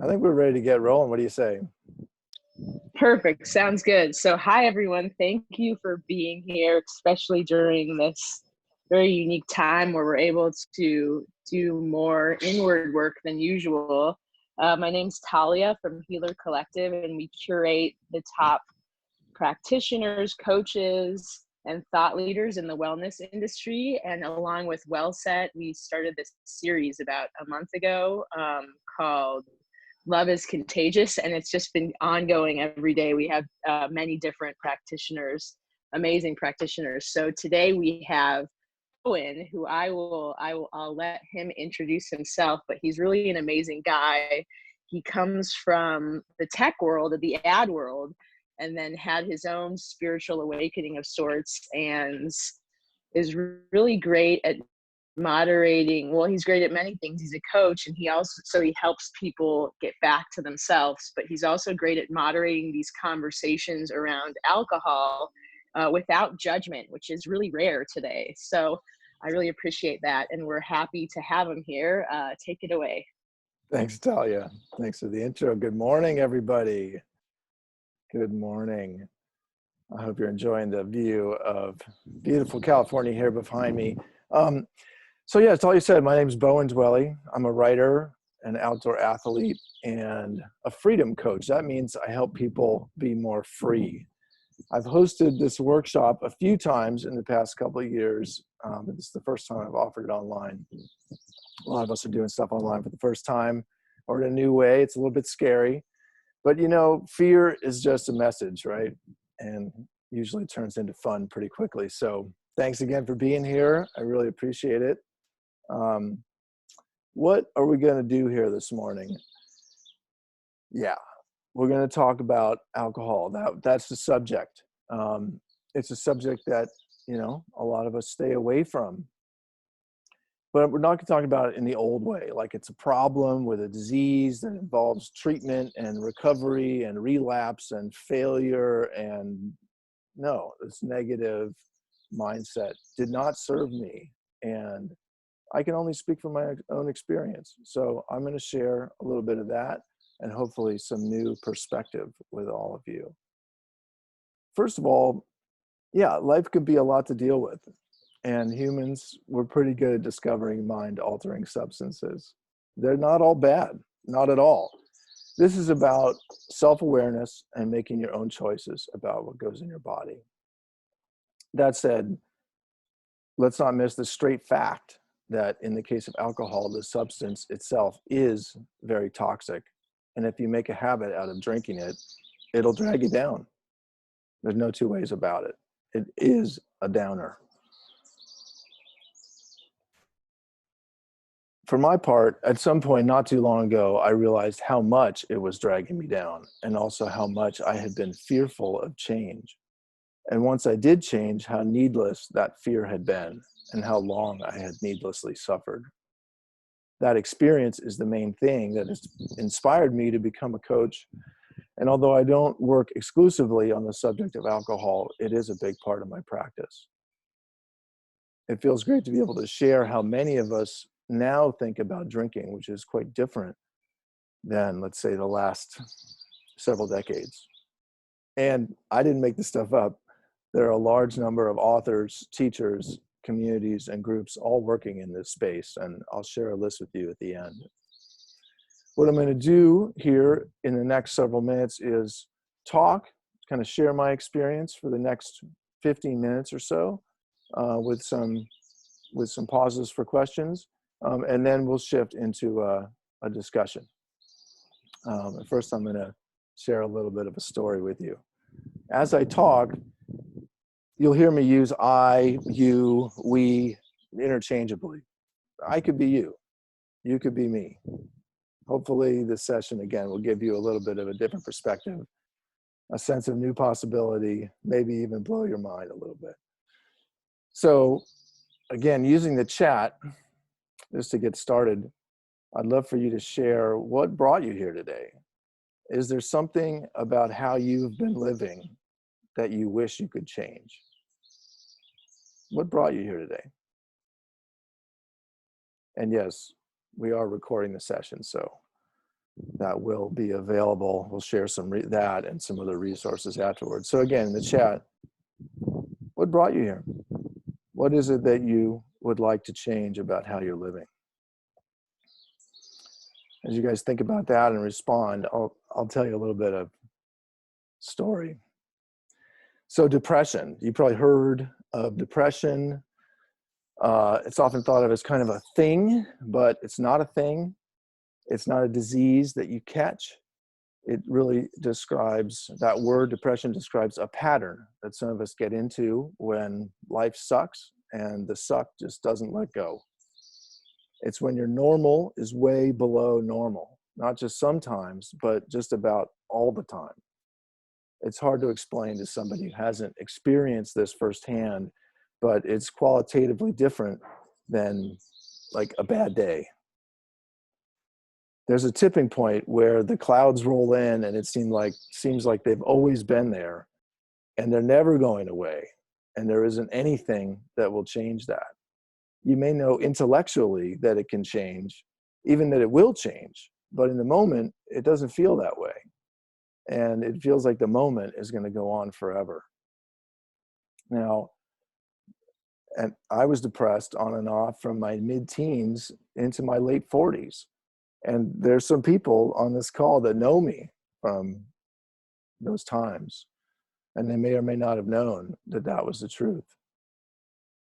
I think we're ready to get rolling. What do you say? Perfect. Sounds good. So, hi, everyone. Thank you for being here, especially during this very unique time where we're able to do more inward work than usual. My name's Talia from Healer Collective, and we curate the top practitioners, coaches, and thought leaders in the wellness industry. And along with WellSet, we started this series about a month ago called Love is Contagious, and it's just been ongoing every day. We have many different practitioners, amazing practitioners. So today we have Bowen, who I'll let him introduce himself, but he's really an amazing guy. He comes from the tech world, of the ad world, and then had his own spiritual awakening of sorts, and is really great at moderating. Well, he's great at many things. He's a coach, and he helps people get back to themselves, but he's also great at moderating these conversations around alcohol without judgment, which is really rare today. So I really appreciate that, and we're happy to have him here. Take it away. Thanks, Talia. Thanks for the intro. Good morning, everybody. Good morning. I hope you're enjoying the view of beautiful California here behind me. So yeah, Talia said, my name is Bowen Dwelle. I'm a writer, an outdoor athlete, and a freedom coach. That means I help people be more free. I've hosted this workshop a few times in the past couple of years. But this is the first time I've offered it online. A lot of us are doing stuff online for the first time or in a new way. It's a little bit scary. But you know, fear is just a message, right? And usually turns into fun pretty quickly. So thanks again for being here. I really appreciate it. What are we going to do here this morning? Yeah, we're going to talk about alcohol. That's the subject. It's a subject that, you know, a lot of us stay away from. But we're not going to talk about it in the old way, like it's a problem with a disease that involves treatment and recovery and relapse and failure. And no, this negative mindset did not serve me. And I can only speak from my own experience. So I'm going to share a little bit of that and hopefully some new perspective with all of you. First of all, yeah, life could be a lot to deal with. And humans, we're pretty good at discovering mind-altering substances. They're not all bad, not at all. This is about self-awareness and making your own choices about what goes in your body. That said, let's not miss the straight fact that in the case of alcohol, the substance itself is very toxic. And if you make a habit out of drinking it, it'll drag you down. There's no two ways about it. It is a downer. For my part, at some point not too long ago, I realized how much it was dragging me down and also how much I had been fearful of change. And once I did change, how needless that fear had been and how long I had needlessly suffered. That experience is the main thing that has inspired me to become a coach. And although I don't work exclusively on the subject of alcohol, it is a big part of my practice. It feels great to be able to share how many of us now think about drinking, which is quite different than, let's say, the last several decades. And I didn't make this stuff up. There are a large number of authors, teachers, communities, and groups all working in this space, and I'll share a list with you at the end. What I'm going to do here in the next several minutes is talk, kind of share my experience for the next 15 minutes or so, with some pauses for questions. And then we'll shift into a discussion. First, I'm going to share a little bit of a story with you. As I talk, you'll hear me use I, you, we interchangeably. I could be you. You could be me. Hopefully this session, again, will give you a little bit of a different perspective, a sense of new possibility, maybe even blow your mind a little bit. So again, using the chat, just to get started, I'd love for you to share what brought you here today. Is there something about how you've been living that you wish you could change? What brought you here today? And yes, we are recording the session, so that will be available. We'll share that and some other resources afterwards. So again, in the chat, what brought you here? What is it that you would like to change about how you're living? As you guys think about that and respond, I'll tell you a little bit of story. So depression, you probably heard of depression. It's often thought of as kind of a thing, but it's not a thing. It's not a disease that you catch. It really describes, that word depression describes a pattern that some of us get into when life sucks and the suck just doesn't let go. It's when your normal is way below normal, not just sometimes, but just about all the time. It's hard to explain to somebody who hasn't experienced this firsthand, but it's qualitatively different than like a bad day. There's a tipping point where the clouds roll in and it seems like they've always been there and they're never going away. And there isn't anything that will change that. You may know intellectually that it can change, even that it will change, but in the moment, it doesn't feel that way. And it feels like the moment is going to go on forever. Now, and I was depressed on and off from my mid-teens into my late 40s. And there's some people on this call that know me from those times. And they may or may not have known that that was the truth.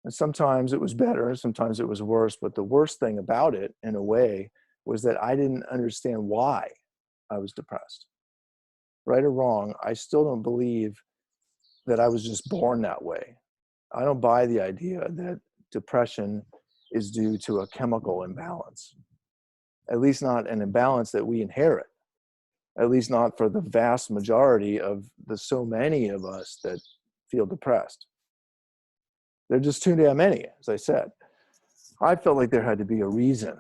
And sometimes it was better, sometimes it was worse. But the worst thing about it, in a way, was that I didn't understand why I was depressed. Right or wrong, I still don't believe that I was just born that way. I don't buy the idea that depression is due to a chemical imbalance. At least not an imbalance that we inherit. At least not for the vast majority of the so many of us that feel depressed. They're just too damn many, as I said. I felt like there had to be a reason.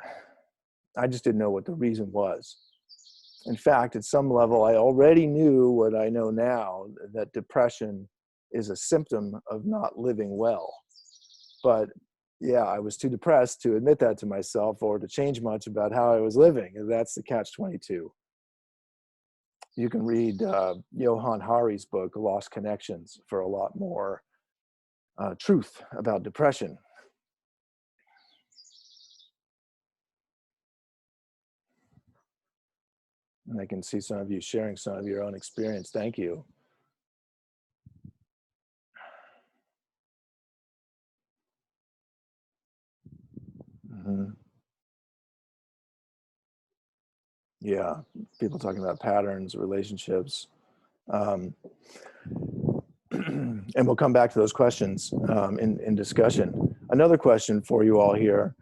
I just didn't know what the reason was. In fact, at some level, I already knew what I know now, that depression is a symptom of not living well. But yeah, I was too depressed to admit that to myself or to change much about how I was living. And that's the catch-22. You can read Johann Hari's book, Lost Connections, for a lot more truth about depression. And I can see some of you sharing some of your own experience. Thank you. Mm-hmm. Yeah, people talking about patterns, relationships. And we'll come back to those questions in discussion. Another question for you all here.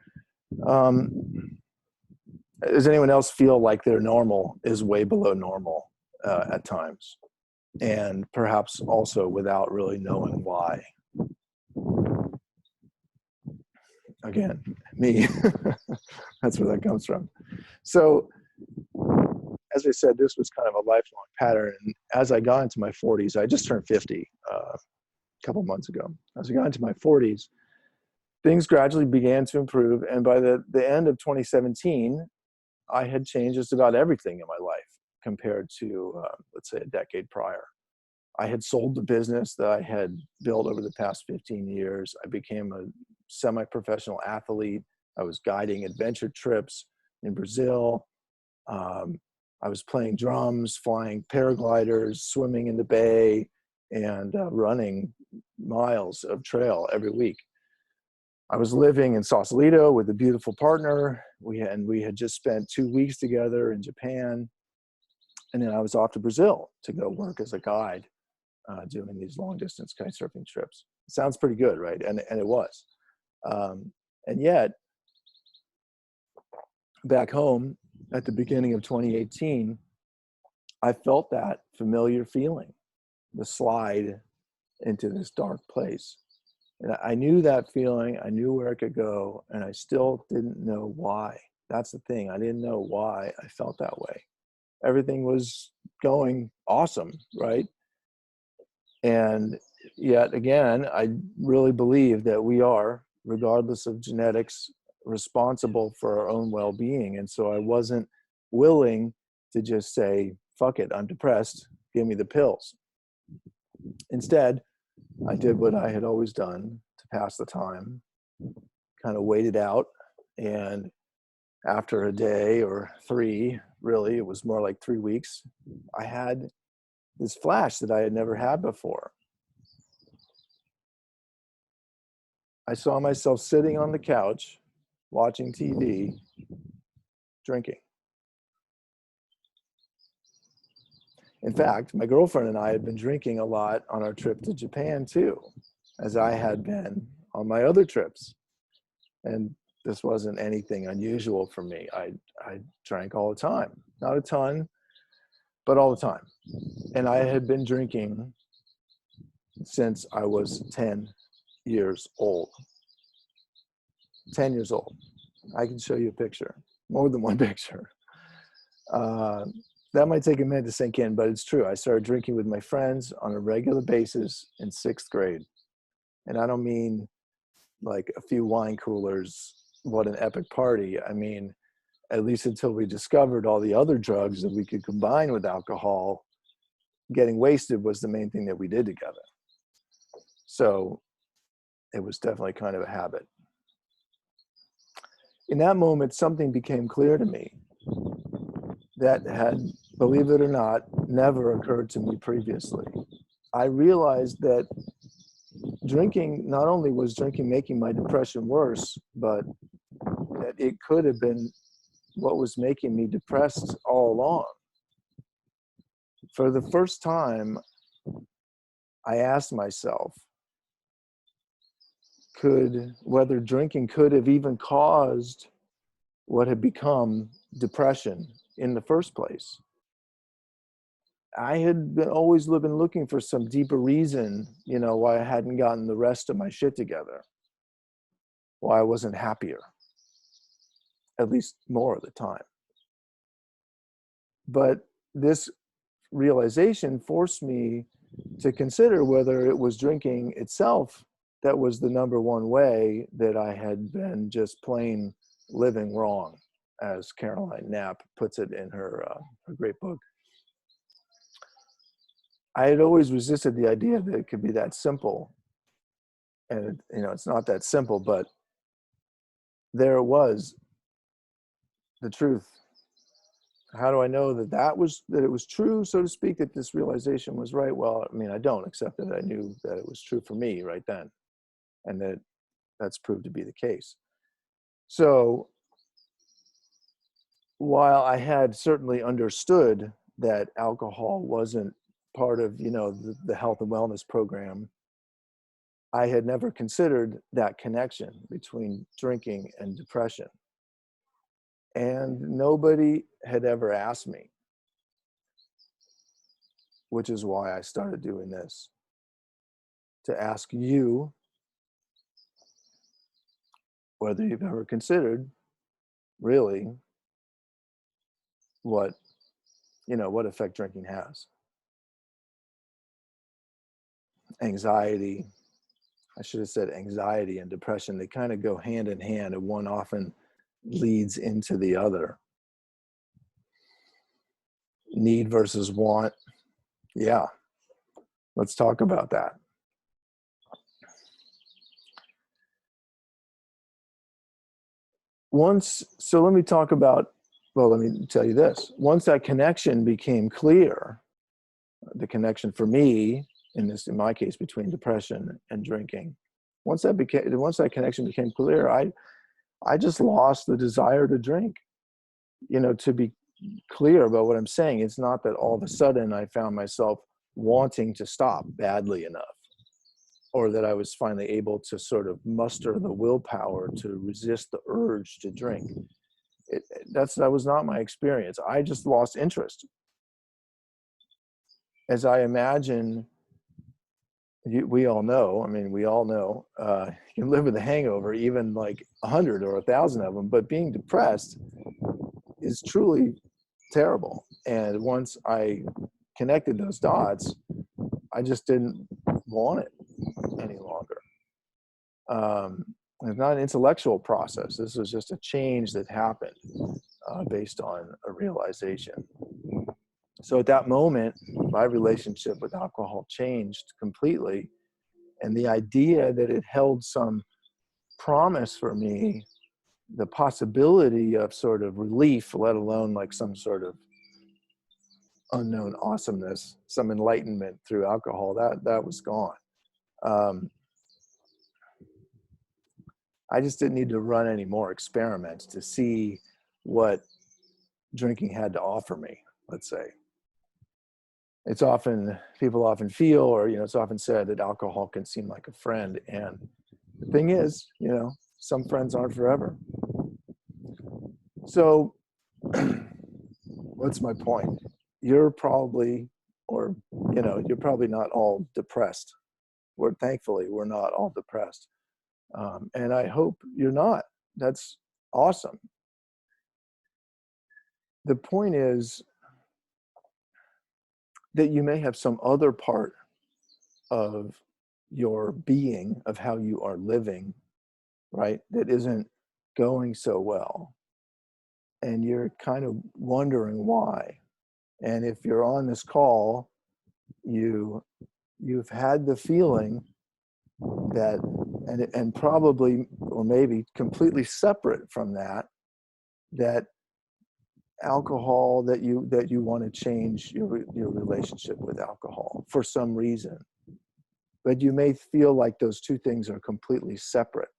Does anyone else feel like their normal is way below normal at times? And perhaps also without really knowing why? Again, me. That's where that comes from. So, as I said, this was kind of a lifelong pattern. And as I got into my 40s, I just turned 50 a couple months ago. As I got into my 40s, things gradually began to improve. And by the end of 2017, I had changed just about everything in my life compared to, let's say, a decade prior. I had sold the business that I had built over the past 15 years. I became a semi-professional athlete. I was guiding adventure trips in Brazil. I was playing drums, flying paragliders, swimming in the bay, and running miles of trail every week. I was living in Sausalito with a beautiful partner. We had just spent 2 weeks together in Japan. And then I was off to Brazil to go work as a guide, doing these long distance kite surfing trips. It sounds pretty good, right? And it was. And yet, back home at the beginning of 2018, I felt that familiar feeling, the slide into this dark place. And I knew that feeling, I knew where it could go, and I still didn't know why. That's the thing, I didn't know why I felt that way. Everything was going awesome, right? And yet again, I really believe that we are, regardless of genetics, responsible for our own well-being. And so I wasn't willing to just say, fuck it, I'm depressed, give me the pills. Instead, I did what I had always done to pass the time, kind of waited out. And after a day or three, really, it was more like 3 weeks, I had this flash that I had never had before. I saw myself sitting on the couch, watching TV, drinking. In fact, my girlfriend and I had been drinking a lot on our trip to Japan too, as I had been on my other trips. And this wasn't anything unusual for me. I drank all the time, not a ton, but all the time. And I had been drinking since I was 10 years old. 10 years old. I can show you a picture, more than one picture. That might take a minute to sink in, but it's true. I started drinking with my friends on a regular basis in 6th grade. And I don't mean like a few wine coolers, what an epic party. I mean, at least until we discovered all the other drugs that we could combine with alcohol, getting wasted was the main thing that we did together. So it was definitely kind of a habit. In that moment, something became clear to me that had, believe it or not, never occurred to me previously. I realized that drinking, not only was drinking making my depression worse, but that it could have been what was making me depressed all along. For the first time, I asked myself, whether drinking could have even caused what had become depression in the first place. I had always been looking for some deeper reason, why I hadn't gotten the rest of my shit together, why I wasn't happier, at least more of the time. But this realization forced me to consider whether it was drinking itself that was the number one way that I had been just plain living wrong, as Caroline Knapp puts it in her great book. I had always resisted the idea that it could be that simple. And, it's not that simple, but there it was, the truth. How do I know that it was true, so to speak, that this realization was right? Well, I don't, except that I knew that it was true for me right then, and that's proved to be the case. So while I had certainly understood that alcohol wasn't part of, the health and wellness program, I had never considered that connection between drinking and depression. And nobody had ever asked me, which is why I started doing this, to ask you whether you've ever considered really what effect drinking has. Anxiety, I should have said anxiety and depression, they kind of go hand in hand, and one often leads into the other. Need versus want. Yeah, let's talk about that. So let me tell you this. Once that connection became clear, the connection for me, in my case, between depression and drinking, once that connection became clear, I just lost the desire to drink. To be clear about what I'm saying, it's not that all of a sudden I found myself wanting to stop badly enough, or that I was finally able to sort of muster the willpower to resist the urge to drink. That was not my experience. I just lost interest. As I imagine, we all know, you can live with a hangover, even like 100 or 1,000 of them, but being depressed is truly terrible. And once I connected those dots, I just didn't want it any longer. It's not an intellectual process. This was just a change that happened based on a realization. So at that moment, my relationship with alcohol changed completely. And the idea that it held some promise for me, the possibility of sort of relief, let alone like some sort of unknown awesomeness, some enlightenment through alcohol, that was gone. I just didn't need to run any more experiments to see what drinking had to offer me, let's say. It's often, people often feel, or, it's often said that alcohol can seem like a friend. And the thing is, some friends aren't forever. So what's my point? You're probably, or, you're probably not all depressed. Thankfully, we're not all depressed. And I hope you're not. That's awesome. The point is that you may have some other part of your being, of how you are living, right, that isn't going so well. And you're kind of wondering why. And if you're on this call, you've had the feeling that, and probably, or maybe completely separate from that alcohol, that you want to change your relationship with alcohol for some reason. But you may feel like those two things are completely separate.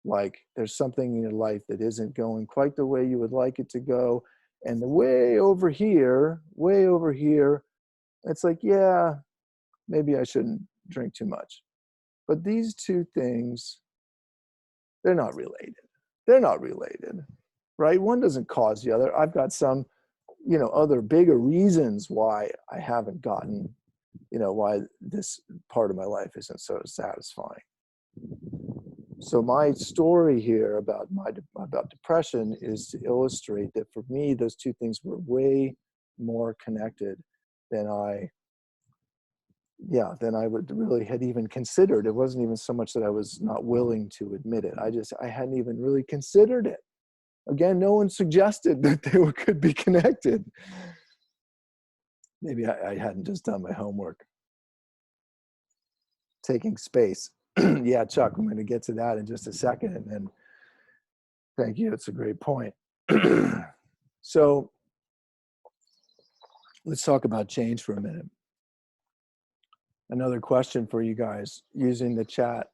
Like there's something in your life that isn't going quite the way you would like it to go. And the way over here, it's like, yeah, maybe I shouldn't drink too much. But these two things, they're not related. They're not related, right? One doesn't cause the other. I've got some, other bigger reasons why I haven't gotten, why this part of my life isn't so satisfying. So my story here about depression is to illustrate that for me, those two things were way more connected than I would really had even considered. It wasn't even so much that I was not willing to admit it. I hadn't even really considered it. Again, no one suggested that they could be connected. Maybe I hadn't just done my homework. Taking space. Yeah, Chuck, I'm going to get to that in just a second. And then, thank you. It's a great point. So let's talk about change for a minute. Another question for you guys using the chat.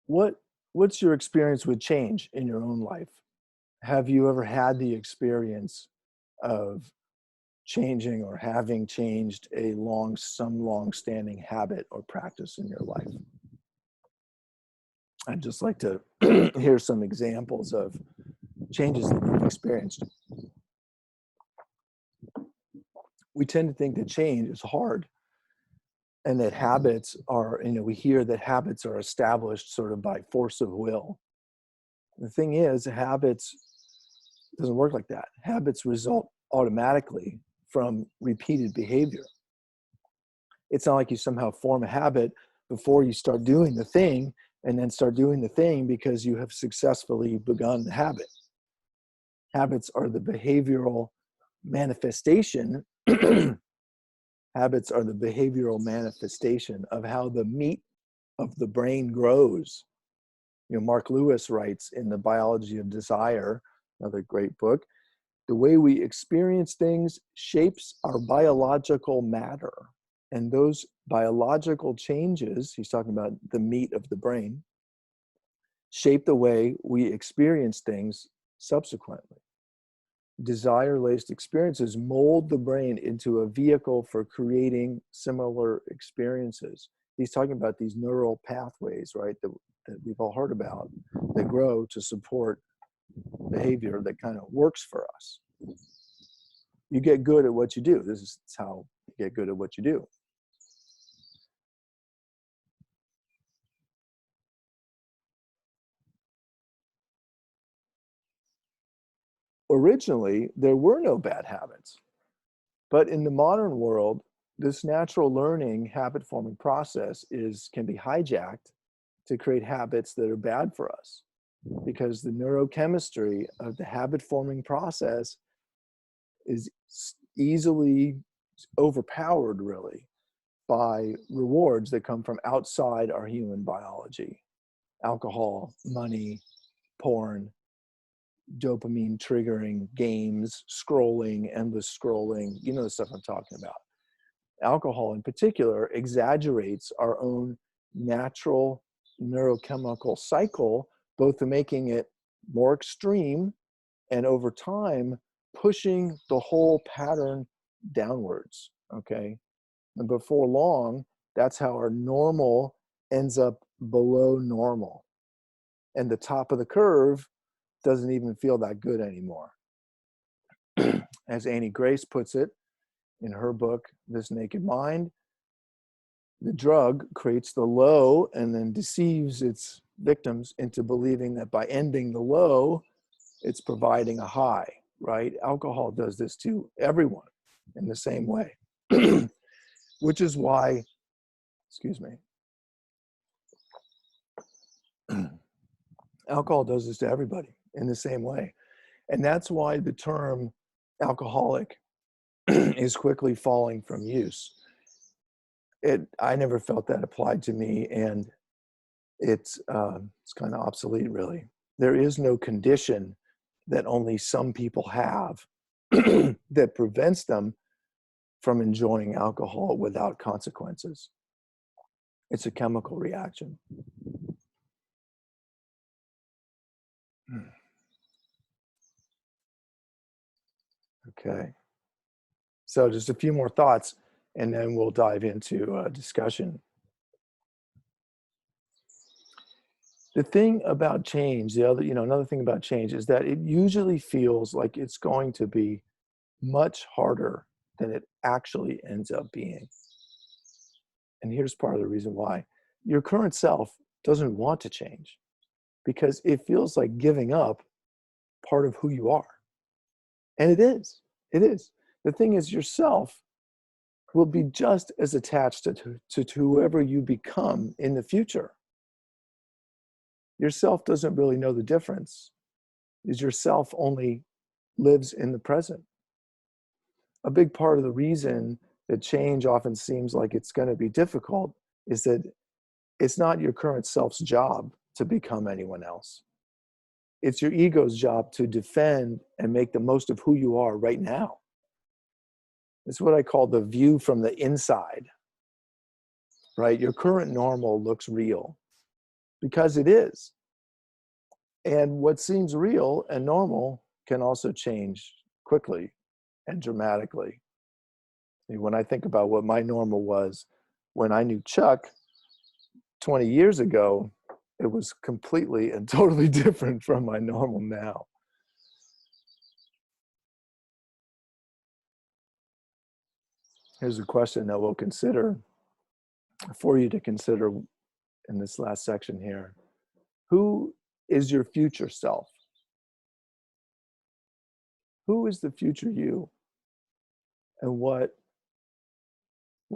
What's your experience with change in your own life? Have you ever had the experience of changing or having changed some long-standing habit or practice in your life? I'd just like to hear some examples of changes that you've experienced. We tend to think that change is hard, and that habits are, we hear that habits are established sort of by force of will. The thing is, habits doesn't work like that. Habits result automatically from repeated behavior. It's not like you somehow form a habit before you start doing the thing, and then start doing the thing because you have successfully begun the habit. Habits are the behavioral manifestation. Habits are the behavioral manifestation of how the meat of the brain grows. Mark Lewis writes in The Biology of Desire, another great book, the way we experience things shapes our biological matter. And those biological changes, he's talking about the meat of the brain, shape the way we experience things subsequently. Desire-laced experiences mold the brain into a vehicle for creating similar experiences. He's talking about these neural pathways, right, that we've all heard about, that grow to support behavior that kind of works for us. You get good at what you do. This is how you get good at what you do. Originally, there were no bad habits. But in the modern world, this natural learning habit forming process can be hijacked to create habits that are bad for us, because the neurochemistry of the habit forming process is easily overpowered, really, by rewards that come from outside our human biology. Alcohol, money, porn, dopamine triggering games, scrolling, endless scrolling. You know the stuff I'm talking about. Alcohol in particular exaggerates our own natural neurochemical cycle, both to making it more extreme and over time pushing the whole pattern downwards. Okay. And before long, that's how our normal ends up below normal. And the top of the curve doesn't even feel that good anymore. As Annie Grace puts it in her book, This Naked Mind, the drug creates the low and then deceives its victims into believing that by ending the low, it's providing a high, right? Alcohol does this to everyone in the same way, which is why, excuse me, alcohol does this to everybody in the same way. And that's why the term alcoholic is quickly falling from use. I never felt that applied to me, and it's kind of obsolete, really. There is no condition that only some people have that prevents them from enjoying alcohol without consequences. It's a chemical reaction. Okay. So just a few more thoughts, and then we'll dive into a discussion. The thing about change, another thing about change is that it usually feels like it's going to be much harder than it actually ends up being. And here's part of the reason why. Your current self doesn't want to change because it feels like giving up part of who you are. And it is. It is. The thing is, yourself will be just as attached to whoever you become in the future. Yourself doesn't really know the difference, is yourself only lives in the present. A big part of the reason that change often seems like it's going to be difficult is that it's not your current self's job to become anyone else. It's your ego's job to defend and make the most of who you are right now. It's what I call the view from the inside, right? Your current normal looks real because it is. And what seems real and normal can also change quickly and dramatically. When I think about what my normal was when I knew Chuck 20 years ago, it was completely and totally different from my normal now. Here's a question that we'll consider for you to consider in this last section here. Who is your future self? Who is the future you? And what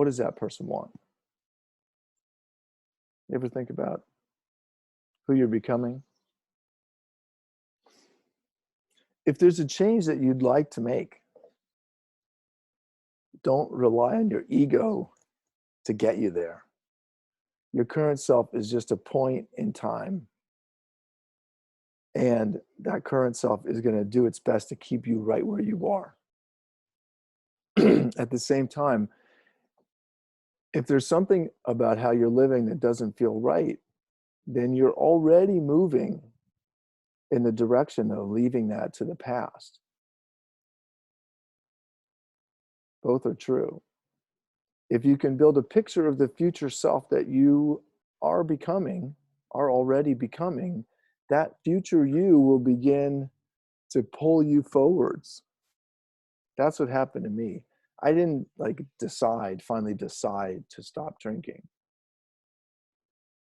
does that person want? You ever think about who you're becoming? If there's a change that you'd like to make, don't rely on your ego to get you there. Your current self is just a point in time. And that current self is going to do its best to keep you right where you are. At the same time, if there's something about how you're living that doesn't feel right, then you're already moving in the direction of leaving that to the past. Both are true. If you can build a picture of the future self that you are becoming, are already becoming, that future you will begin to pull you forwards. That's what happened to me. I didn't finally decide to stop drinking.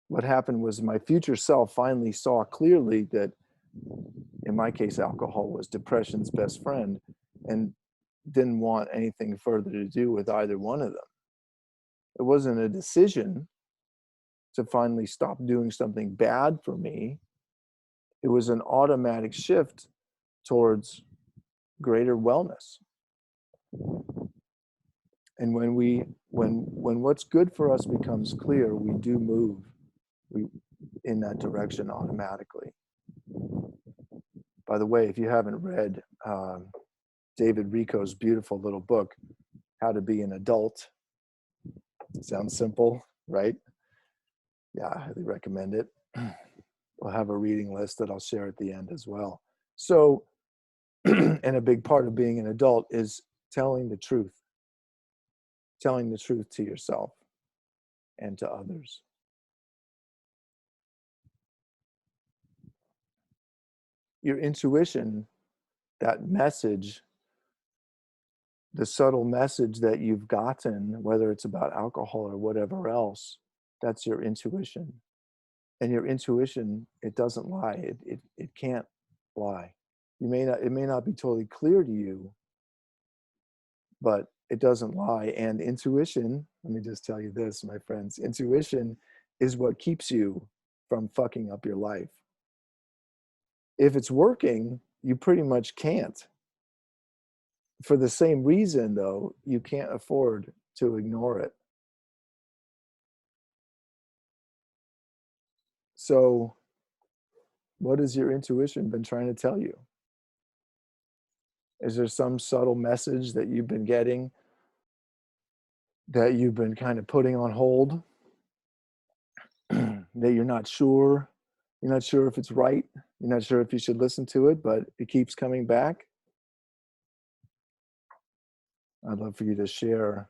What happened was my future self finally saw clearly that, in my case, alcohol was depression's best friend, and didn't want anything further to do with either one of them. It wasn't a decision to finally stop doing something bad for me. It was an automatic shift towards greater wellness. And when what's good for us becomes clear, we do move we in that direction automatically. By the way, if you haven't read David Rico's beautiful little book, How to Be an Adult, sounds simple, right? Yeah, I highly recommend it. We'll have a reading list that I'll share at the end as well. So, and a big part of being an adult is telling the truth to yourself and to others. Your intuition, that message, the subtle message that you've gotten, whether it's about alcohol or whatever else, that's your intuition. And your intuition, it doesn't lie. It can't lie. It may not be totally clear to you, but it doesn't lie. And intuition, let me just tell you this, my friends, intuition is what keeps you from fucking up your life. If it's working, you pretty much can't. For the same reason, though, you can't afford to ignore it. So, what has your intuition been trying to tell you? Is there some subtle message that you've been getting that you've been kind of putting on hold, that you're not sure? You're not sure if it's right. You're not sure if you should listen to it, but it keeps coming back. I'd love for you to share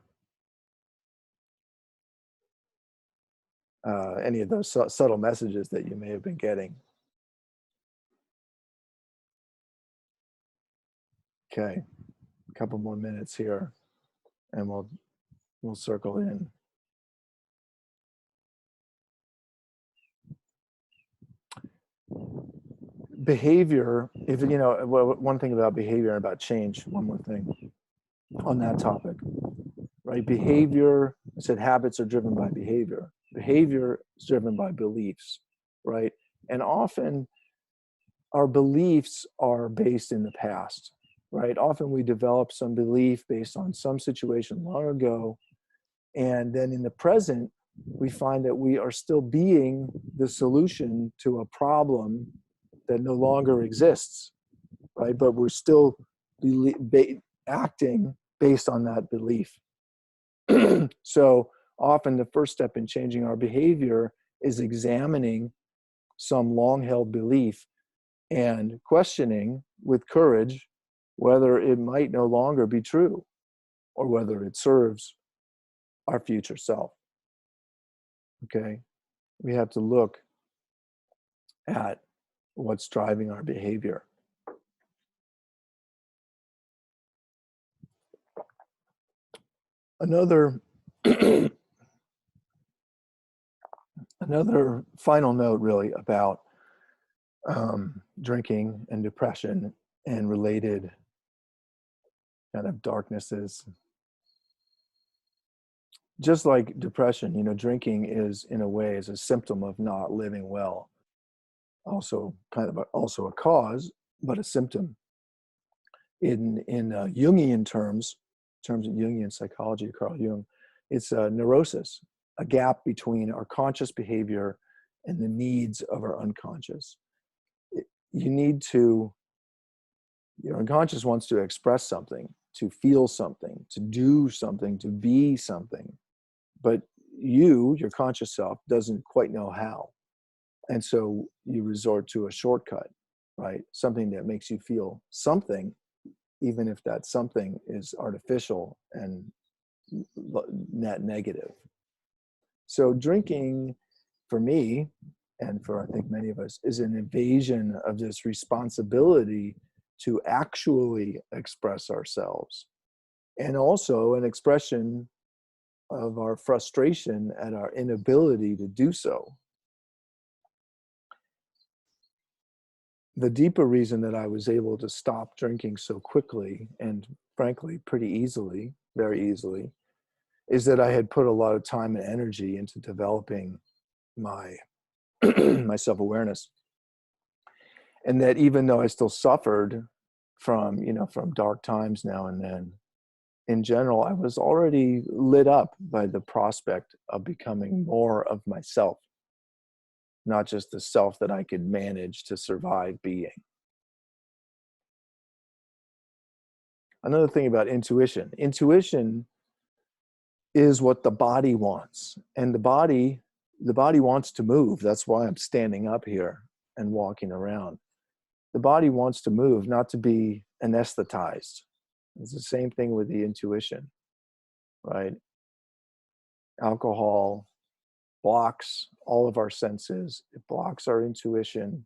any of those subtle messages that you may have been getting. Okay, a couple more minutes here, and we'll circle in. Behavior, if you know, one thing about behavior and about change, one more thing on that topic, right? Behavior, I said habits are driven by behavior. Behavior is driven by beliefs, right? And often our beliefs are based in the past, right? Often we develop some belief based on some situation long ago. And then in the present, we find that we are still being the solution to a problem that no longer exists, right? But we're still acting based on that belief. So often the first step in changing our behavior is examining some long-held belief and questioning with courage whether it might no longer be true or whether it serves our future self. Okay? We have to look at what's driving our behavior. Another another final note really about drinking and depression and related kind of darknesses. Just like depression, you know, drinking is in a way is a symptom of not living well. Also kind of also a cause, but a symptom. In Jungian terms of Jungian psychology, Carl Jung, it's a neurosis, a gap between our conscious behavior and the needs of our unconscious. You need to, your unconscious wants to express something, to feel something, to do something, to be something. But your conscious self, doesn't quite know how. And so you resort to a shortcut, right? Something that makes you feel something, even if that something is artificial and net negative. So drinking, for me, and for I think many of us, is an invasion of this responsibility to actually express ourselves, and also an expression of our frustration at our inability to do so. The deeper reason that I was able to stop drinking so quickly, and frankly, pretty easily, very easily, is that I had put a lot of time and energy into developing my my self-awareness. And that even though I still suffered from dark times now and then, in general, I was already lit up by the prospect of becoming more of myself, not just the self that I could manage to survive being. Another thing about intuition. Intuition is what the body wants. And the body wants to move. That's why I'm standing up here and walking around. The body wants to move, not to be anesthetized. It's the same thing with the intuition, right? Alcohol blocks all of our senses. It blocks our intuition.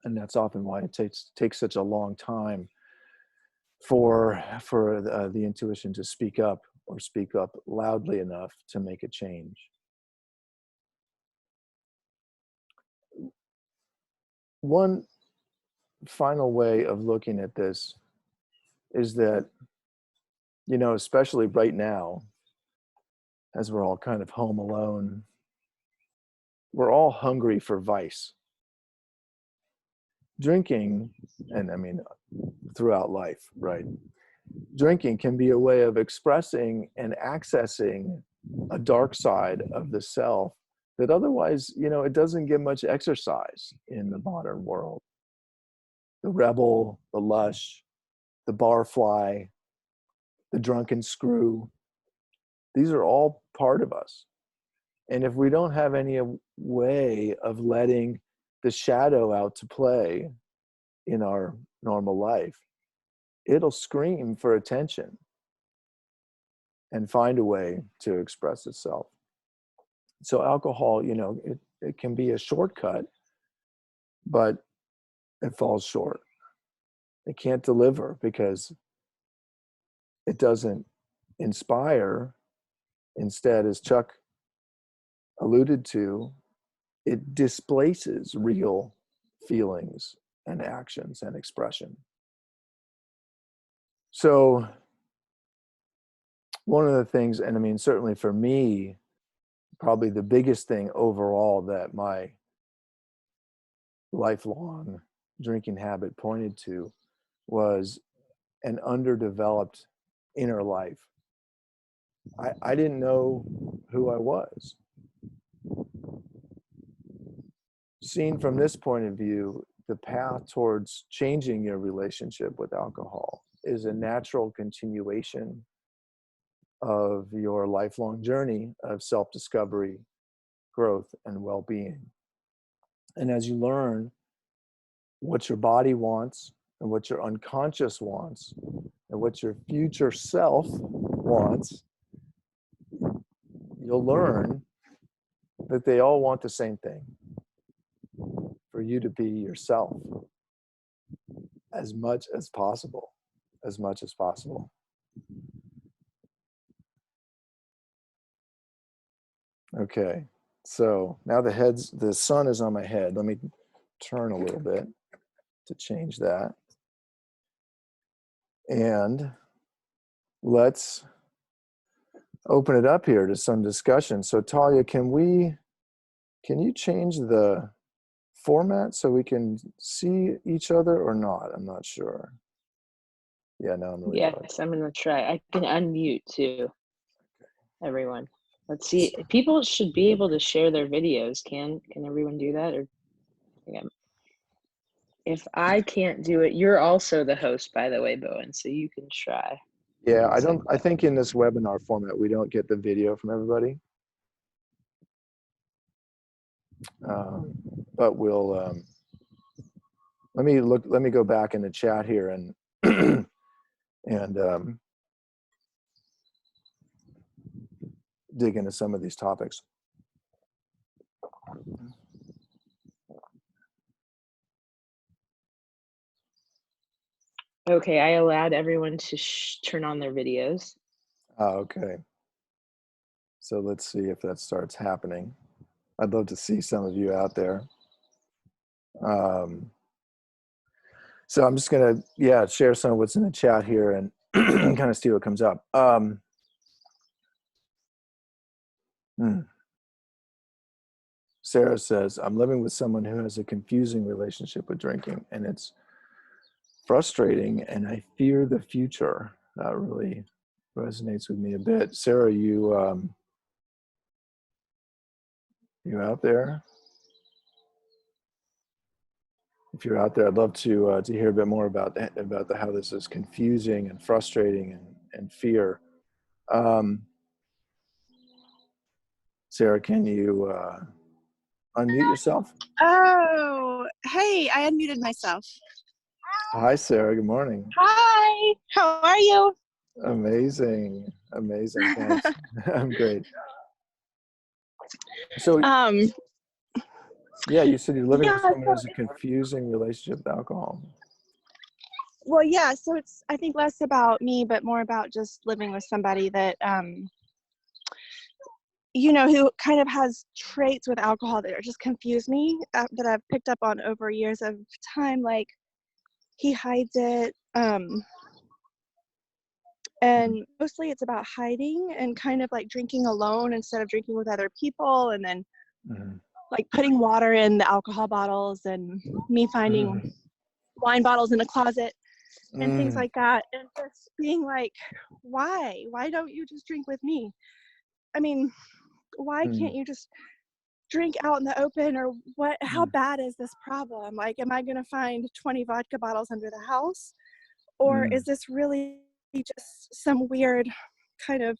And that's often why it takes such a long time for the intuition to speak up, or speak up loudly enough to make a change. One final way of looking at this is that, especially right now, as we're all kind of home alone, we're all hungry for vice. Drinking, and I mean, throughout life, right? Drinking can be a way of expressing and accessing a dark side of the self that otherwise, it doesn't get much exercise in the modern world. The rebel, the lush, the barfly, the drunken screw, these are all part of us. And if we don't have any way of letting the shadow out to play in our normal life, it'll scream for attention and find a way to express itself. So alcohol, it can be a shortcut, but it falls short. It can't deliver because it doesn't inspire. Instead, as Chuck alluded to, it displaces real feelings and actions and expression. So one of the things, and I mean, certainly for me, probably the biggest thing overall that my lifelong drinking habit pointed to was an underdeveloped inner life. I didn't know who I was. Seen from this point of view, the path towards changing your relationship with alcohol is a natural continuation of your lifelong journey of self-discovery, growth, and well-being. And as you learn what your body wants and what your unconscious wants and what your future self wants, you'll learn that they all want the same thing: for you to be yourself as much as possible, as much as possible. Okay, so now the sun is on my head. Let me turn a little bit to change that. And let's open it up here to some discussion. So Talia, can you change the format so we can see each other or not? I'm not sure. Yeah, no, I'm really Yes, I'm gonna try. I can unmute too, everyone. Let's see. People should be able to share their videos. Can everyone do that? Or yeah. If I can't do it, you're also the host, by the way, Bowen, so you can try. Yeah, I think in this webinar format we don't get the video from everybody. But we'll let me go back in the chat here and and dig into some of these topics. Okay, I allowed everyone to turn on their videos. Okay. So let's see if that starts happening. I'd love to see some of you out there. So I'm just gonna, share some of what's in the chat here and kind of see what comes up. Sarah says, I'm living with someone who has a confusing relationship with drinking, and it's frustrating, and I fear the future. That really resonates with me a bit. Sarah, you out there? If you're out there, I'd love to hear a bit more about how this is confusing and frustrating and fear. Sarah, can you unmute yourself? Oh, hey, I unmuted myself. Hi, Sarah. Good morning. Hi, how are you? Amazing. Thanks. I'm great. So, yeah, you said you're living with someone who has a confusing relationship with alcohol. Well, yeah, so it's, I think, less about me, but more about just living with somebody that, who kind of has traits with alcohol that just confuse me, that I've picked up on over years of time. Like, he hides it, and mostly it's about hiding and kind of like drinking alone instead of drinking with other people, and then like putting water in the alcohol bottles, and me finding wine bottles in a closet and things like that, and just being like, why don't you just drink with me? I mean, why can't you just drink out in the open? Or how bad is this problem? Like, am I gonna find 20 vodka bottles under the house, or is this really just some weird kind of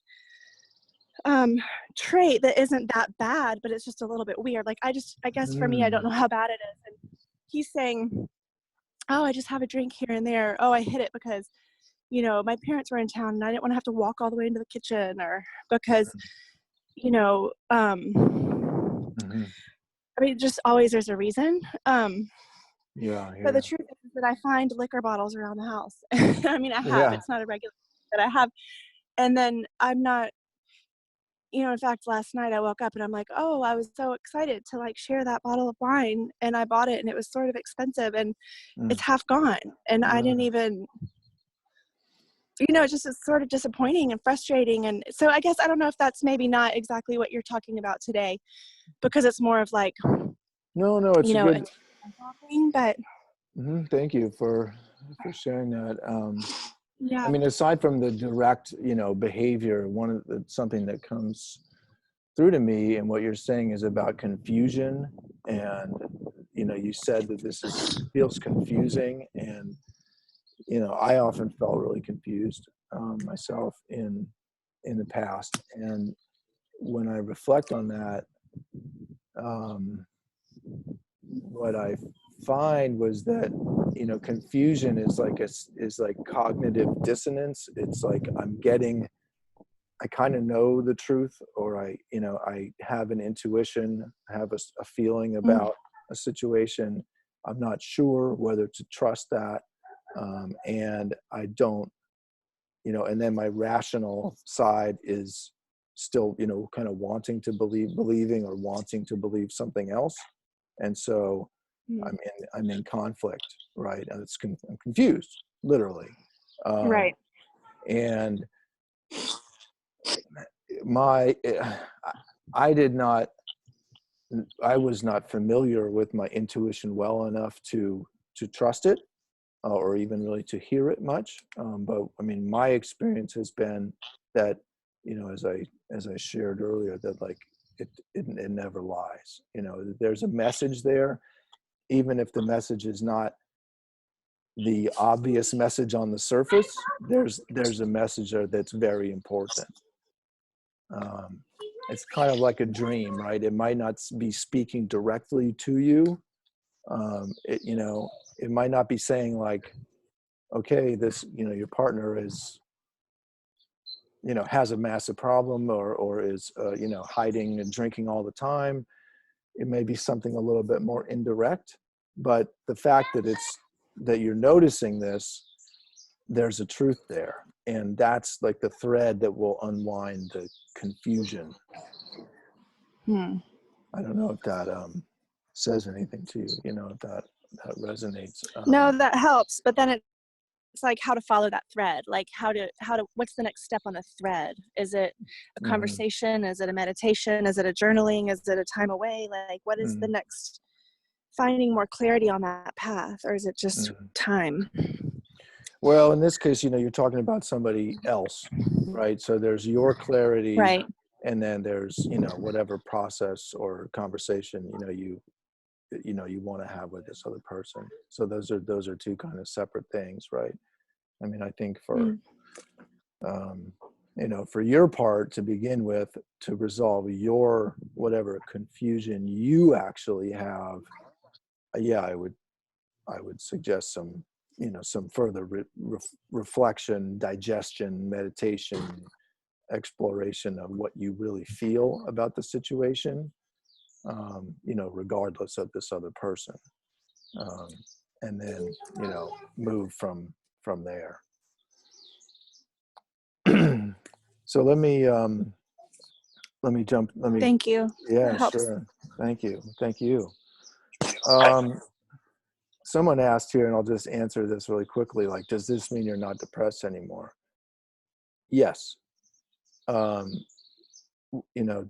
trait that isn't that bad, but it's just a little bit weird? Like, I guess for me, I don't know how bad it is. And he's saying, oh, I just have a drink here and there. Oh, I hid it because, my parents were in town and I didn't want to have to walk all the way into the kitchen, or because, I mean, just always there's a reason. Yeah. But the truth is that I find liquor bottles around the house. I mean, I have, it's not a regular that I have. And then I'm not, in fact, last night I woke up and I'm like, oh, I was so excited to like share that bottle of wine, and I bought it and it was sort of expensive, and it's half gone. And I didn't even, it's sort of disappointing and frustrating. And so I guess, I don't know if that's maybe not exactly what you're talking about today, because it's more of like, no, it's a good thing, but thank you for sharing that. yeah. I mean, aside from the direct, behavior, something that comes through to me and what you're saying is about confusion. And, you said that feels confusing. And, I often felt really confused myself in the past. And when I reflect on that, what I find was that confusion is like cognitive dissonance. It's like I kind of know the truth, or I have an intuition, I have a feeling about a situation. I'm not sure whether to trust that, and I don't, and then my rational side is still kind of wanting to believing or wanting to believe something else. And so I'm in conflict, right? And I'm confused, literally. Right. And I was not familiar with my intuition well enough to trust it, or even really to hear it much. But I mean, my experience has been that, as I shared earlier, that like it never lies. There's a message there, even if the message is not the obvious message on the surface. There's a message there that's very important. It's kind of like a dream, right? It might not be speaking directly to you. It might not be saying like, okay, this, your partner is, has a massive problem, or is, hiding and drinking all the time. It may be something a little bit more indirect, but the fact that you're noticing this, there's a truth there. And that's like the thread that will unwind the confusion. I don't know if that says anything to you, if that resonates. No, that helps. But then it's like how to follow that thread, like how to what's the next step on the thread? Is it a conversation? Is it a meditation? Is it a journaling? Is it a time away? Like, what is the next, finding more clarity on that path? Or is it just time? Well, in this case, you're talking about somebody else, right? So there's your clarity, Right. and then there's, whatever process or conversation, you want to have with this other person. So those are two kind of separate things, right? I mean, I think for, for your part to begin with, to resolve your whatever confusion you actually have, yeah, I would suggest some further reflection, digestion, meditation, exploration of what you really feel about the situation, regardless of this other person, and then move from there. So let me jump. Thank you. Yeah, That helps. sure. Thank you. Someone asked here, and I'll just answer this really quickly. Like, does this mean you're not depressed anymore? Yes.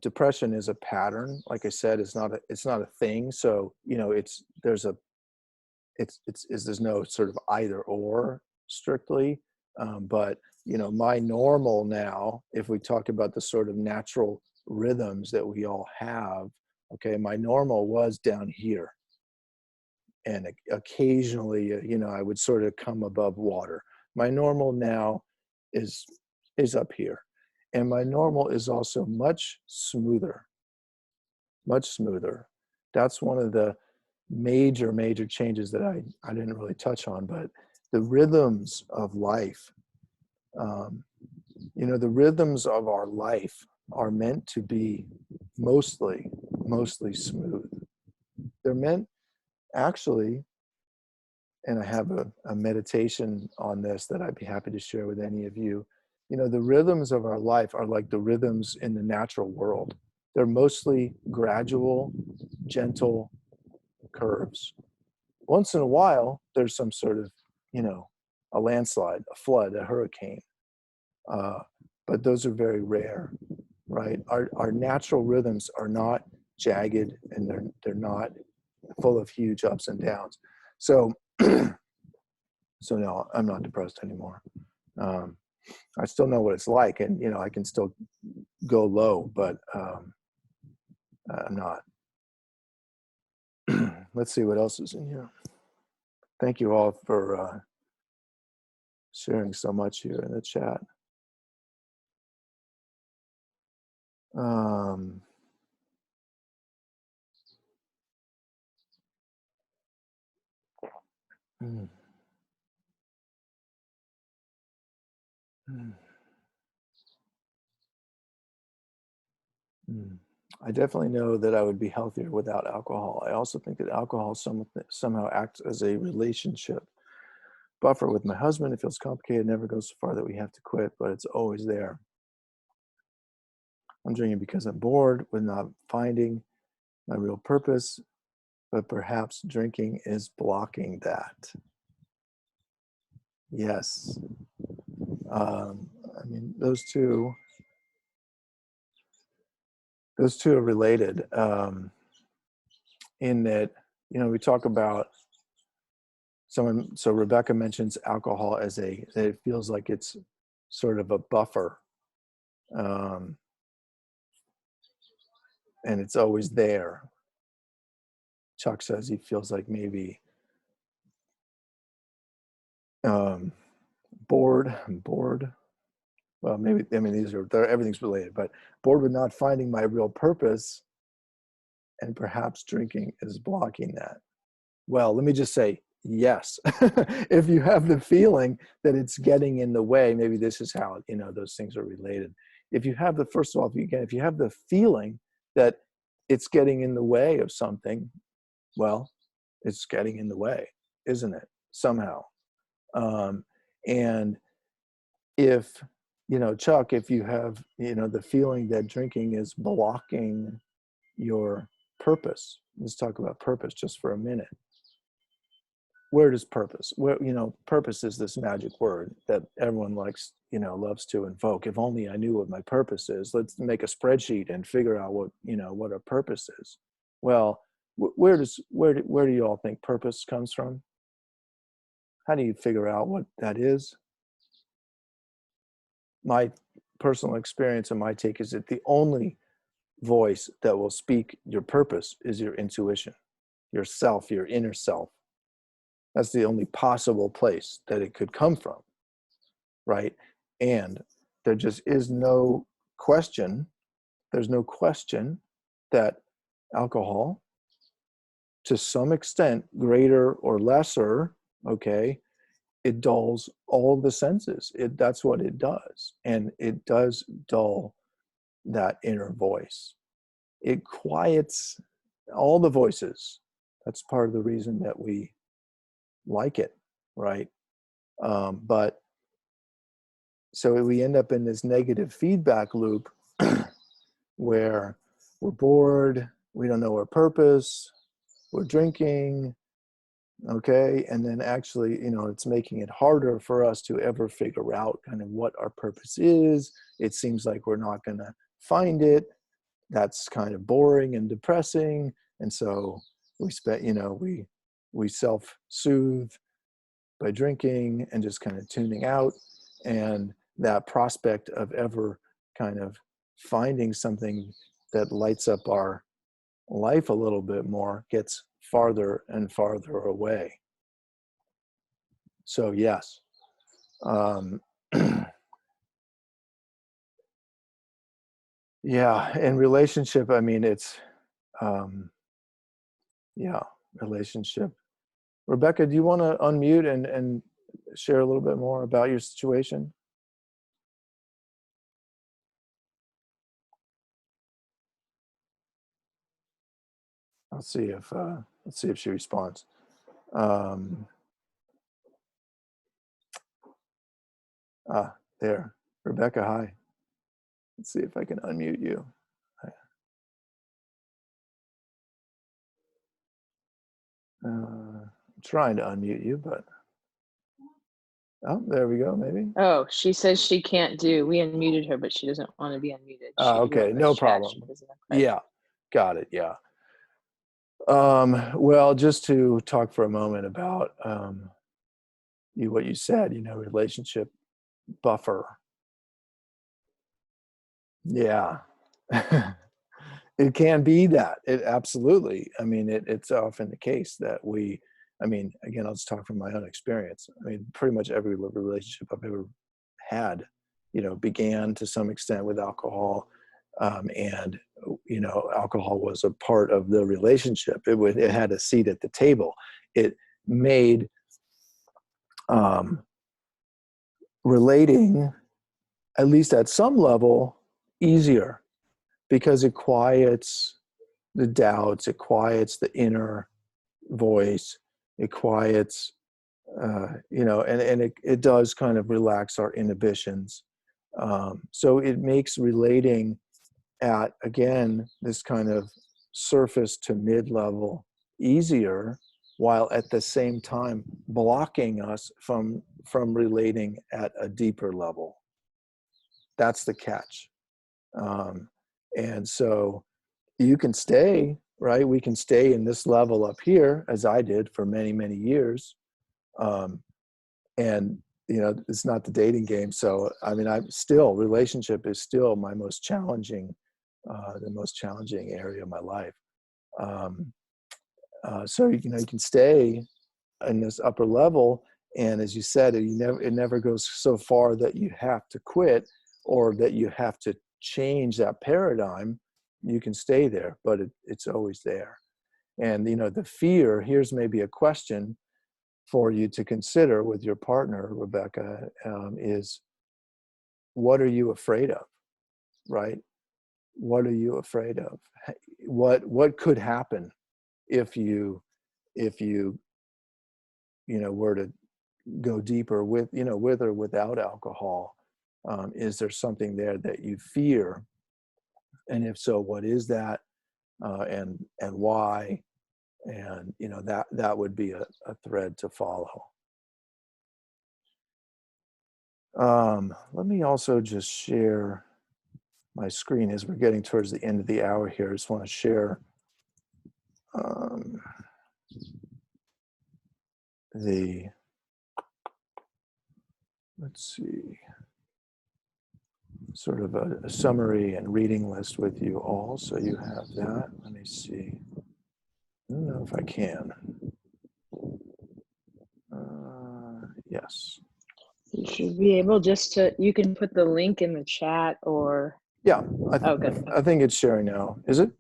Depression is a pattern. Like I said, it's not a thing. So, there's no sort of either or strictly. But, my normal now, if we talk about the sort of natural rhythms that we all have, okay, my normal was down here. And occasionally, I would sort of come above water. My normal now is up here. And my normal is also much smoother. That's one of the major changes that I didn't really touch on, but the rhythms of life, the rhythms of our life are meant to be mostly smooth. They're meant, actually, and I have a meditation on this that I'd be happy to share with any of you. The rhythms of our life are like the rhythms in the natural world. They're mostly gradual, gentle curves. Once in a while, there's some sort of, a landslide, a flood, a hurricane. But those are very rare, right? Our natural rhythms are not jagged, and they're not full of huge ups and downs. So no, I'm not depressed anymore. I still know what it's like, and I can still go low, but I'm not. Let's see what else is in here. Thank you all for sharing so much here in the chat. I definitely know that I would be healthier without alcohol. I also think that alcohol somehow acts as a relationship buffer with my husband. It feels complicated, never goes so far that we have to quit, but it's always there. I'm drinking because I'm bored with not finding my real purpose, but perhaps drinking is blocking that. Yes. I mean, those two are related, in that, we talk about so Rebecca mentions alcohol as it feels like it's sort of a buffer. And it's always there. Chuck says he feels like maybe bored. Well, maybe, I mean, everything's related, but bored with not finding my real purpose, and perhaps drinking is blocking that. Well, let me just say, yes. If you have the feeling that it's getting in the way, maybe this is how, those things are related. If you have first of all, if you have the feeling that it's getting in the way of something, well, it's getting in the way, isn't it? Somehow. And if, Chuck, if you have, the feeling that drinking is blocking your purpose, let's talk about purpose just for a minute. Where does purpose, purpose is this magic word that everyone likes, loves to invoke. If only I knew what my purpose is. Let's make a spreadsheet and figure out what our purpose is. Well, where do you all think purpose comes from? How do you figure out what that is? My personal experience and my take is that the only voice that will speak your purpose is your intuition, yourself, your inner self. That's the only possible place that it could come from, right? And there just is no question, there's no question that alcohol, to some extent, greater or lesser, okay, it dulls all the senses. That's what it does. And it does dull that inner voice. It quiets all the voices. That's part of the reason that we like it, right? But so we end up in this negative feedback loop where we're bored, we don't know our purpose, we're drinking, okay? And then actually, it's making it harder for us to ever figure out kind of what our purpose is. It seems like we're not going to find it. That's kind of boring and depressing. And so we self-soothe by drinking and just kind of tuning out. And that prospect of ever kind of finding something that lights up our life a little bit more gets farther and farther away. So yes, yeah, in relationship, I mean, it's, relationship. Rebecca, do you want to unmute and share a little bit more about your situation? Let's see if she responds. There, Rebecca, hi. Let's see if I can unmute you. I'm trying to unmute you, but there we go. Maybe. Oh, she says she can't do. We unmuted her, but she doesn't want to be unmuted. Okay, no problem. Yeah, got it. Yeah. Well, just to talk for a moment about what you said, relationship buffer. Yeah. It can be that. It absolutely. I mean, it's often the case that again, I'll just talk from my own experience. I mean, pretty much every relationship I've ever had, began to some extent with alcohol. And alcohol was a part of the relationship. It had a seat at the table. It made relating, at least at some level, easier, because it quiets the doubts, it quiets the inner voice, it quiets, and it does kind of relax our inhibitions. So it makes relating at, again, this kind of surface to mid-level easier, while at the same time blocking us from relating at a deeper level. That's the catch. And so you can stay, right? We can stay in this level up here, as I did for many, many years. And it's not the dating game. So, I mean, relationship is still my most challenging, the most challenging area of my life. So, you can stay in this upper level. And as you said, it never goes so far that you have to quit or that you have to change that paradigm. You can stay there, but it's always there. And, the fear, here's maybe a question for you to consider with your partner, Rebecca, is, what are you afraid of, right? What are you afraid of? What could happen if you were to go deeper with or without alcohol? Is there something there that you fear? And if so, what is that? And why? And that would be a thread to follow. Let me also just share my screen as we're getting towards the end of the hour here. I just want to share the let's see, sort of a summary and reading list with you all, so you have that. Let me see. I don't know if I can. Yes. You should be able just to, you can put the link in the chat or. Yeah, Good. I think it's sharing now. Is it?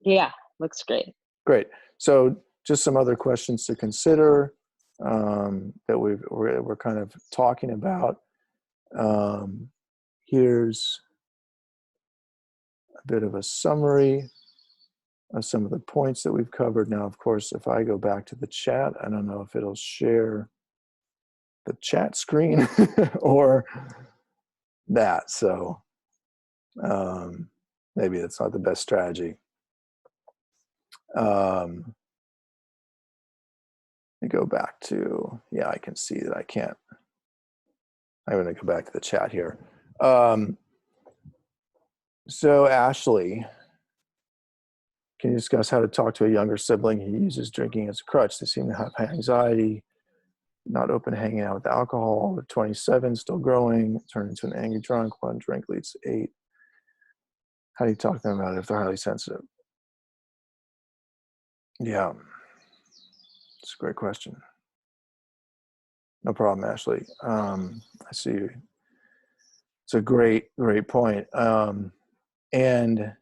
Yeah, looks great. Great. So just some other questions to consider that we're kind of talking about. Here's a bit of a summary of some of the points that we've covered. Now, of course, if I go back to the chat, I don't know if it'll share the chat screen or that. So maybe it's not the best strategy. Let me go back to, yeah, I can see that I can't. I'm going to go back to the chat here. So Ashley, can you discuss how to talk to a younger sibling who uses drinking as a crutch? They seem to have anxiety, not open to hanging out with alcohol. They're 27, still growing, turned into an angry drunk. One drink leads to 8. How do you talk to them about it if they're highly sensitive? Yeah, it's a great question. No problem, Ashley. I see you. It's a great point. And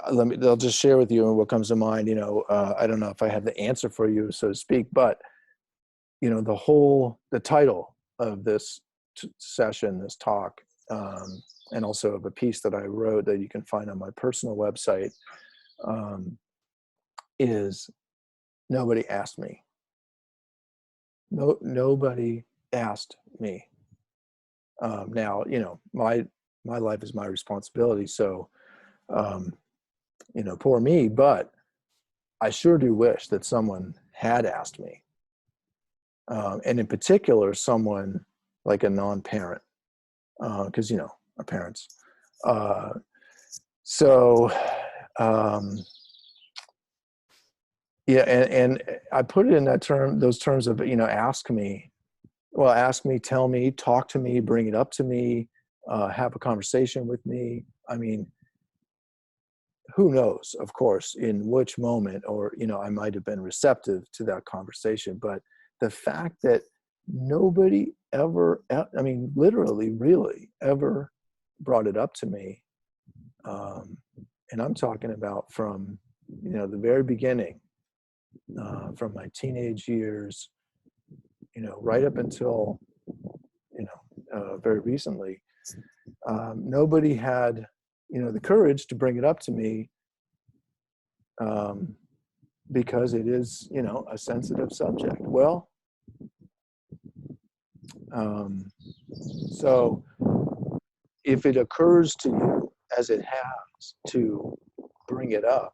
I'll just share with you what comes to mind. I don't know if I have the answer for you, so to speak, but the title of this session, this talk, and also of a piece that I wrote that you can find on my personal website, is Nobody Asked Me. Nobody asked me. Now, my life is my responsibility, so poor me, but I sure do wish that someone had asked me. And in particular, someone like a non-parent, because, our parents. Yeah, and I put it in those terms of, ask me. Well, ask me, tell me, talk to me, bring it up to me, have a conversation with me. I mean, who knows, of course, in which moment, or, I might have been receptive to that conversation, but the fact that nobody ever, literally, really ever brought it up to me. And I'm talking about from, the very beginning, from my teenage years, right up until, very recently, nobody had, the courage to bring it up to me, because it is, a sensitive subject. Well, so if it occurs to you, as it has, to bring it up,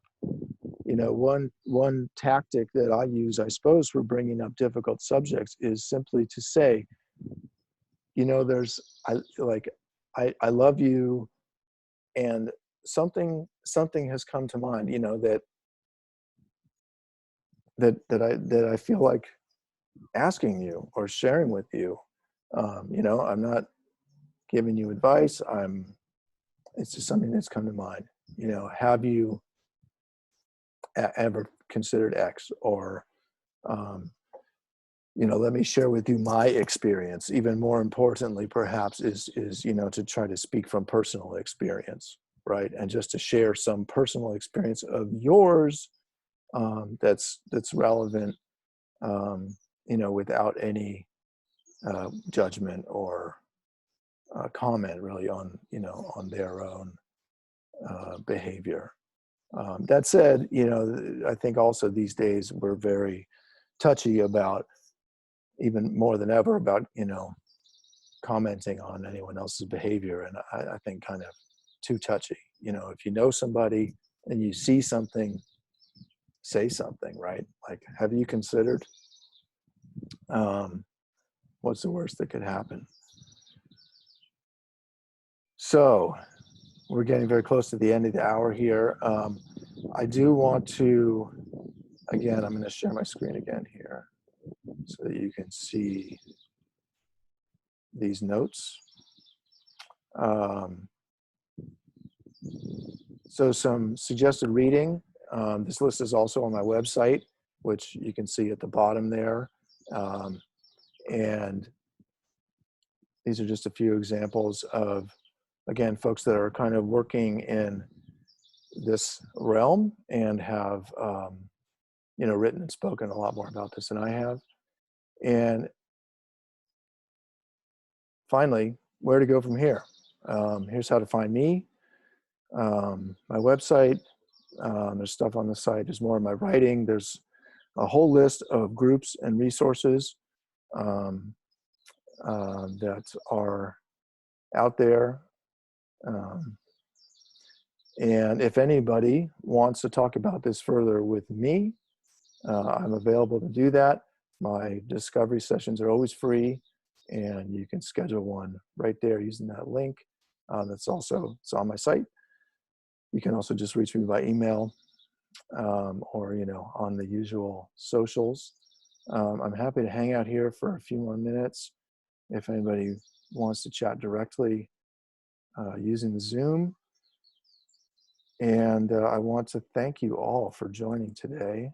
one tactic that I use, I suppose, for bringing up difficult subjects is simply to say, I love you, and something has come to mind, that I feel like asking you or sharing with you. I'm not giving you advice. It's just something that's come to mind. Have you ever considered X? Or, let me share with you my experience. Even more importantly, perhaps, is to try to speak from personal experience, right? And just to share some personal experience of yours, that's relevant, without any judgment or comment, really, on on their own behavior. That said, I think also these days we're very touchy about, even more than ever, about commenting on anyone else's behavior, and I think kind of too touchy. If you know somebody and you see something, say something, right? Like, have you considered? What's the worst that could happen? So we're getting very close to the end of the hour here. I do want to, again, I'm going to share my screen again here. so that you can see these notes. So some suggested reading. This list is also on my website, which you can see at the bottom there. And these are just a few examples of, again, folks that are kind of working in this realm and have, written and spoken a lot more about this than I have. And finally, where to go from here. Here's how to find me. My website, there's stuff on the site. There's more of my writing. There's a whole list of groups and resources that are out there. And if anybody wants to talk about this further with me, I'm available to do that. My discovery sessions are always free, and you can schedule one right there using that link. It's on my site. You can also just reach me by email or on the usual socials. I'm happy to hang out here for a few more minutes if anybody wants to chat directly using the Zoom. And I want to thank you all for joining today.